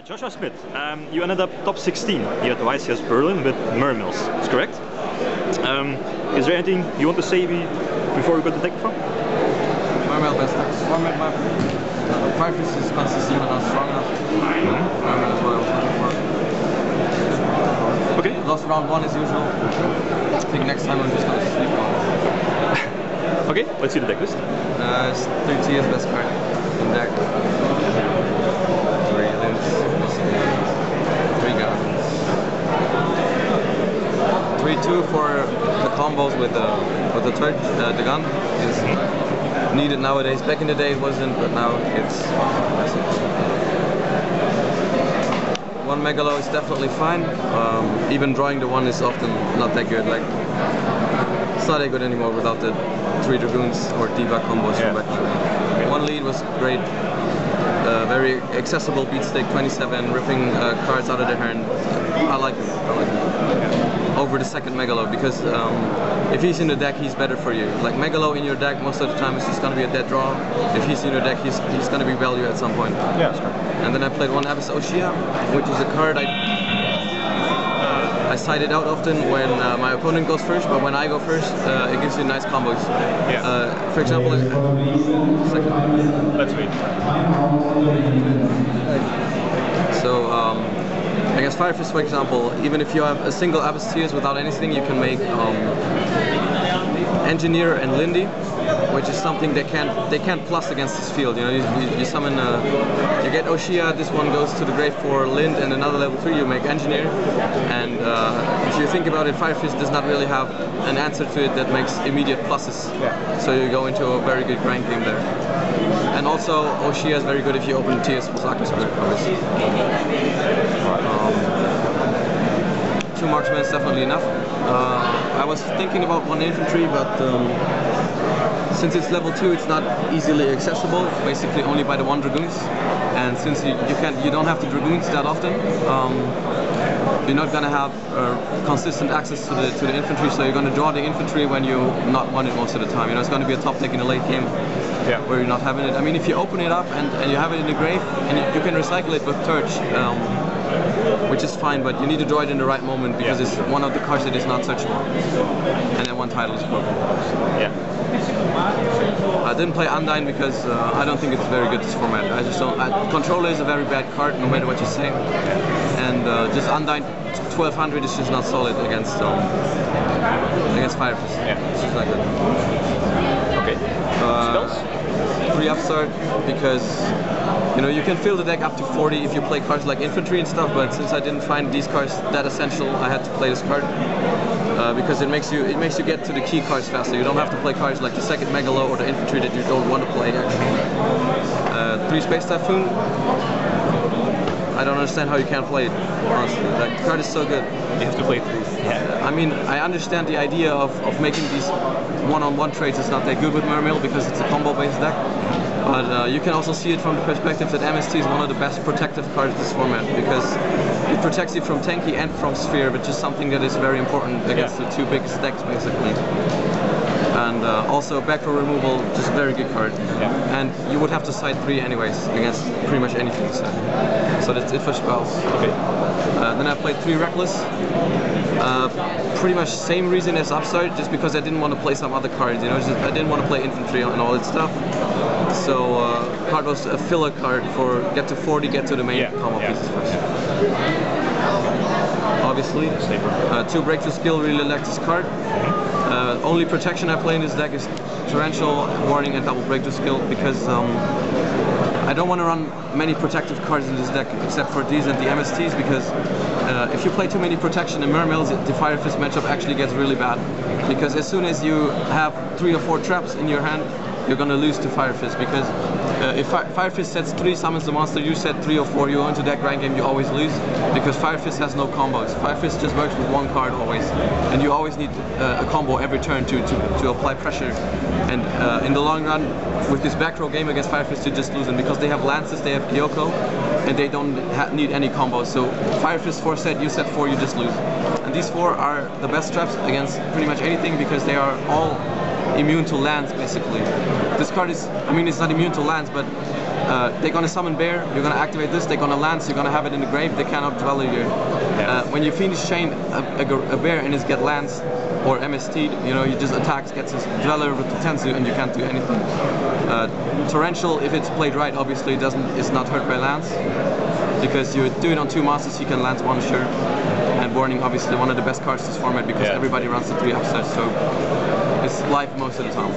Joshua Schmidt, you ended up top 16 here at the YCS Berlin with Mermails, is correct? Is there anything you want to say before we go to the deck from? Mermail best decks. Mermail map. Firefish is consistent but not strong enough. Mermail is what I was looking for. Okay. Lost round 1 as usual. I think next time I'm just going to sleep on. Okay, let's see the deck list. It's 3 TS best card in deck. 3 limbs, 3 guns. 3-2 for the combos with the torch. The gun is needed nowadays. Back in the day it wasn't, but now it's necessary. 1 Megalo is definitely fine. Even drawing the 1 is often not that good. Like, it's not that good anymore without the 3 Dragoons or Diva combos from back then. 1 lead was great. Very accessible beat stake, 27, ripping cards out of the hand. I like him. Over the second Megalo, because if he's in the deck, he's better for you. Like, Megalo in your deck most of the time is just going to be a dead draw. If he's in your deck, he's going to be value at some point. Yeah, that's correct. And then I played 1 Abyss Oshia, which is a card I side it out often when my opponent goes first, but when I go first, it gives you nice combos. Yeah. For example, Let's wait. So, against Firefish, for example, even if you have a single Abyss Tears without anything, you can make Engineer and Lindy, which is something they can't plus against this field. You know, you summon, you get Oshia. This one goes to the grave for Lind, and another level 3 you make Engineer. And if you think about it, Firefish does not really have an answer to it that makes immediate pluses. So you go into a very good grind game there. And also, Oshia is very good if you open TS plus Aqua Spirit, obviously. 2 marksmen is definitely enough. I was thinking about 1 infantry, but since it's level 2, it's not easily accessible. Basically, only by the 1 dragoons. And since you don't have the dragoons that often, you're not gonna have consistent access to the infantry. So you're gonna draw the infantry when you not want it most of the time. You know, it's gonna be a top deck in the late game. Where you're not having it. I mean, if you open it up and you have it in the grave, and you can recycle it with Torch, which is fine, but you need to draw it in the right moment because it's one of the cards that is not searchable. And then 1 title is broken. I didn't play Undyne because I don't think it's very good this format. I just don't. Controller is a very bad card, no matter what you say. And just Undyne 1200 is just not solid against Firefish. It's just like that. Okay. Spells? 3 upstart, because you know you can fill the deck up to 40 if you play cards like infantry and stuff. But since I didn't find these cards that essential, I had to play this card because it makes you get to the key cards faster. You don't have to play cards like the second Megalo or the infantry that you don't want to play actually. 3 Space Typhoon. I don't understand how you can't play it, honestly. That card is so good. You have to play it. I mean, I understand the idea of making these one-on-one trades is not that good with Mermail because it's a combo-based deck. But you can also see it from the perspective that MST is one of the best protective cards in this format because it protects you from tanky and from sphere, which is something that is very important against the 2 biggest decks, basically. And also back row removal, just a very good card. And you would have to side 3 anyways against pretty much anything. So that's it for spells. Okay. Then I played 3 Reckless. Pretty much same reason as Upstart, just because I didn't want to play some other cards. You know, I didn't want to play infantry and all that stuff. So card was a filler card for get to 40, get to the main combo pieces first. Obviously, 2 Breakthrough Skill, really like this card. Only protection I play in this deck is Torrential, Warning, and Double Breakthrough Skill because I don't want to run many protective cards in this deck except for these and the MSTs because if you play too many protection in Mermails, the Firefish matchup actually gets really bad because as soon as you have 3 or 4 traps in your hand, you're gonna lose to Firefish because if Firefish sets 3, summons the monster, you set 3 or 4, you go into deck grind game, you always lose because Firefish has no combos. Firefish just works with 1 card always, and you always need a combo every turn to apply pressure. And in the long run, with this back row game against Firefish, you just lose them because they have Lances, they have Kyoko, and they don't need any combos. So Firefish 4 set, you set 4, you just lose. And these 4 are the best traps against pretty much anything because they are all immune to lands, basically. This card is, I mean, it's not immune to lands, but they're gonna summon bear, you're gonna activate this, they're gonna lance, you're gonna have it in the grave, they cannot dwell here. When you finish chain a bear and it's get lance or MST, you know, you just attacks, gets his dweller with the Tensu and you can't do anything. Torrential, if it's played right, obviously is not hurt by lance, because you do it on 2 masters, you can lance 1 sure. And Warning, obviously one of the best cards this format because everybody runs the 3 upsets, so it's live most of the time.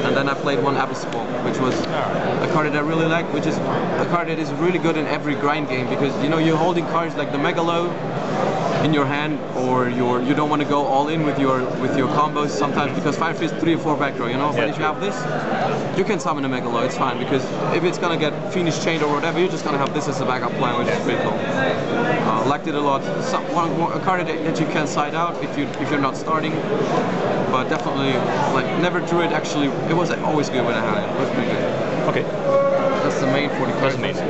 And then I played 1 Abyss Ball, which was a card that I really like, which is a card that is really good in every grind game, because you know, you're holding cards like the Megalo in your hand, or you don't want to go all in with your combos sometimes, because Fire Fist 3 or 4 back row, you know. But if you have this, you can summon a Megalo, it's fine, because if it's gonna get Fiendish Chained or whatever, you're just gonna have this as a backup plan, which is pretty cool. Liked it a lot. A card that you can side out if you're not starting, but definitely like never drew it. Actually, it was always good when I had it. It was pretty good. Okay. That's the main 40 cards. That's amazing.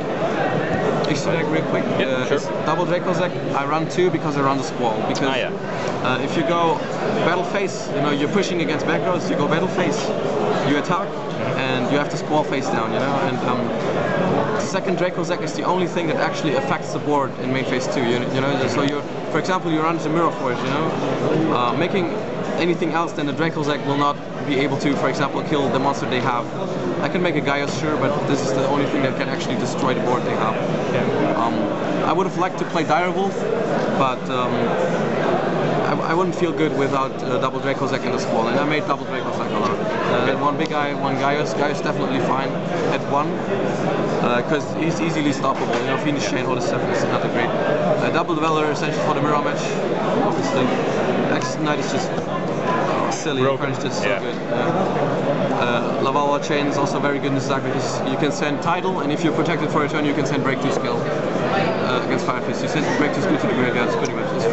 Extra deck real quick. It's double Draco's deck. I run 2 because I run the Squall. Because if you go battle face, you know, you're pushing against back rows, you go battle face, you attack, and you have to Squall face down, you know. And second Draco's deck is the only thing that actually affects the board in main phase 2. You know, so for example, you run the Mirror Forge, you know, making anything else than the Draco's deck will not be able to, for example, kill the monster they have. I can make a Gaius, sure, but this is the only thing that can actually destroy the board they have. I would have liked to play Direwolf, but I wouldn't feel good without double Draco's deck in the Squall, and I made double Draco's deck a lot. One big guy, 1 Gaius. Gaius definitely fine at 1, because he's easily stoppable. You know, Fiendish Chain, all this stuff is not a great. Double Dweller, essential for the mirror match, obviously. Axis Knight is just silly, it's just so good. Lavala Chain is also very good in this deck because you can send Tidal, and if you're protected for a turn, you can send Break 2 skill against Fire Fist. You send Break 2 skill to the graveyard, it's pretty much just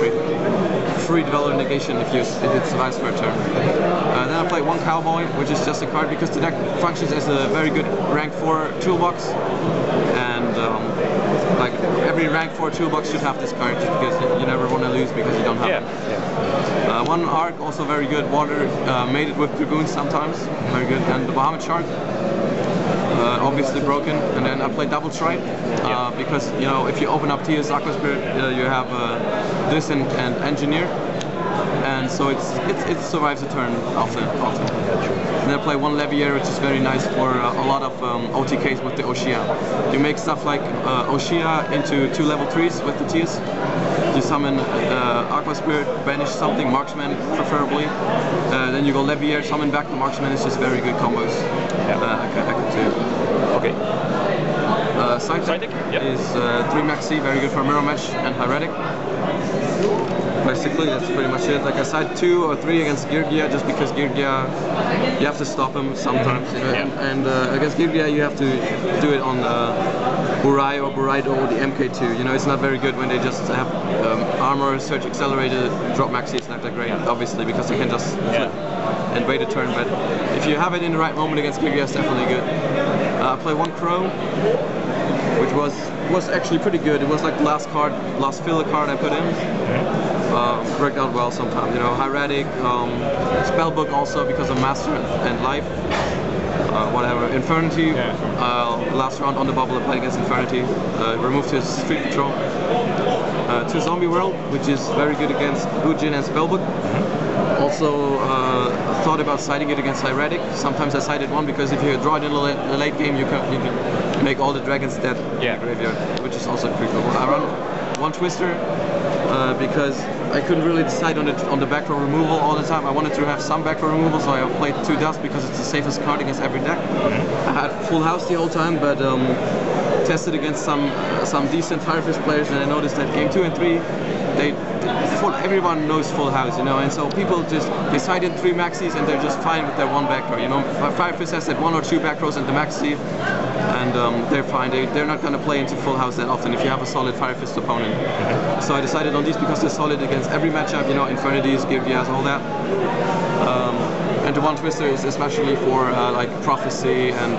free Dweller negation if it survives for a turn. Then I play 1 Cowboy, which is just a card because the deck functions as a very good rank 4 toolbox, and like every rank 4 toolbox should have this card just because you never want to lose because you don't have it. 1 Arc, also very good. Water, made it with Dragoons sometimes, very good. And the Bahamut Shark, obviously broken. And then I play double Strike because, you know, if you open up Tia's Aqua Spirit, you have this and Engineer, and so it survives a turn often. And then I play 1 Levier, which is very nice for a lot of OTKs with the Oshia. You make stuff like Oshia into 2 level 3s with the Tias. You summon Aqua Spirit, banish something, Marksman preferably. Then you go Levier, summon back the Marksman. It's just very good combos. I could do. Okay. Side deck is 3 Maxi, very good for Mirror Match and Heretic. Basically, that's pretty much it. Like I side 2 or 3 against Girgia, just because Girgia, you have to stop him sometimes, you know. And against Girgia, you have to do it on Burai or Buraido or the MK2. You know, it's not very good when they just have armor, search accelerated, drop maxi. It's not that great, obviously, because they can just flip and wait a turn. But if you have it in the right moment against Girgia, it's definitely good. I play 1 Crow, which was actually pretty good. It was like the last filler card I put in. Worked out well sometimes, you know. Hieratic, Spellbook also because of Master and Life. Whatever. Infernity, last round on the bubble I played against Infernity. Removed his Street Patrol. 2 Zombie World, which is very good against Bujin and Spellbook. Also thought about siding it against Hieratic. Sometimes I sided 1 because if you draw it in the late game, you can make all the dragons dead in the graveyard, which is also pretty cool. I run 1 Twister because I couldn't really decide on the back row removal all the time. I wanted to have some back row removal, so I played 2 Dust because it's the safest card against every deck. I had full house the whole time, but tested against some decent Fire Fist players, and I noticed that game 2 and 3, everyone knows full house, you know, and so people just decide in 3 maxis and they're just fine with their 1 back row, you know. Fire Fist has that 1 or 2 back rows in the maxi, and they're fine. They're not going to play into full house that often if you have a solid Fire Fist opponent. So I decided on these because they're solid against every matchup, you know, Infernities, Girgias, all that. And the 1 Twister is especially for like Prophecy and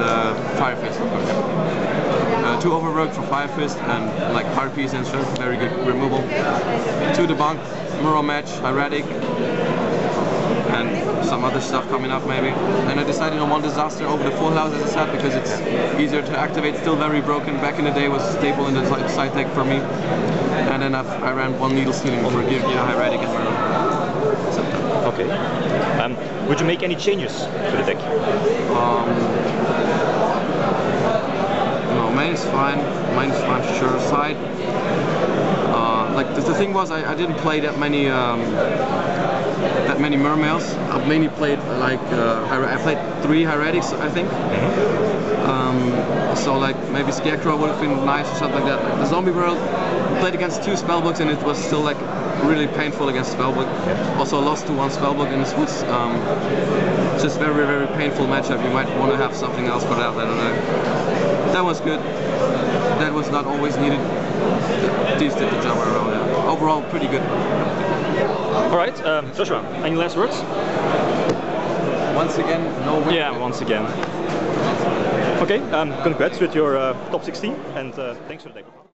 Fire Fist, of course. 2 Overwork for Fire Fist and like Harpies and stuff, very good removal. 2 Debunk, Mirror Match, Hieratic. and some other stuff coming up maybe. And I decided on one disaster over the full house, as I said, because it's easier to activate. Still very broken. Back in the day was stable in the side deck for me. And then I ran one needle stealing for Gear Hieratic and Mermails. Okay. Would you make any changes to the deck? No, main is fine. Main is fine, sure. Side. Like the thing was, I didn't play that many Mermails. I mainly played like I played 3 Hieratics, I think. So like maybe Scarecrow would have been nice or something like that. Like the Zombie World, played against 2 spellbooks and it was still like really painful against spellbook. Also lost to 1 spellbook and it was just very painful matchup. You might want to have something else for that. I don't know. That was good. That was not always needed. These did the job around. Yeah. Overall, pretty good. All right, Joshua. Any last words? Once again, no win. Yeah, once again. Okay, congrats with your top 16 and thanks for the deck.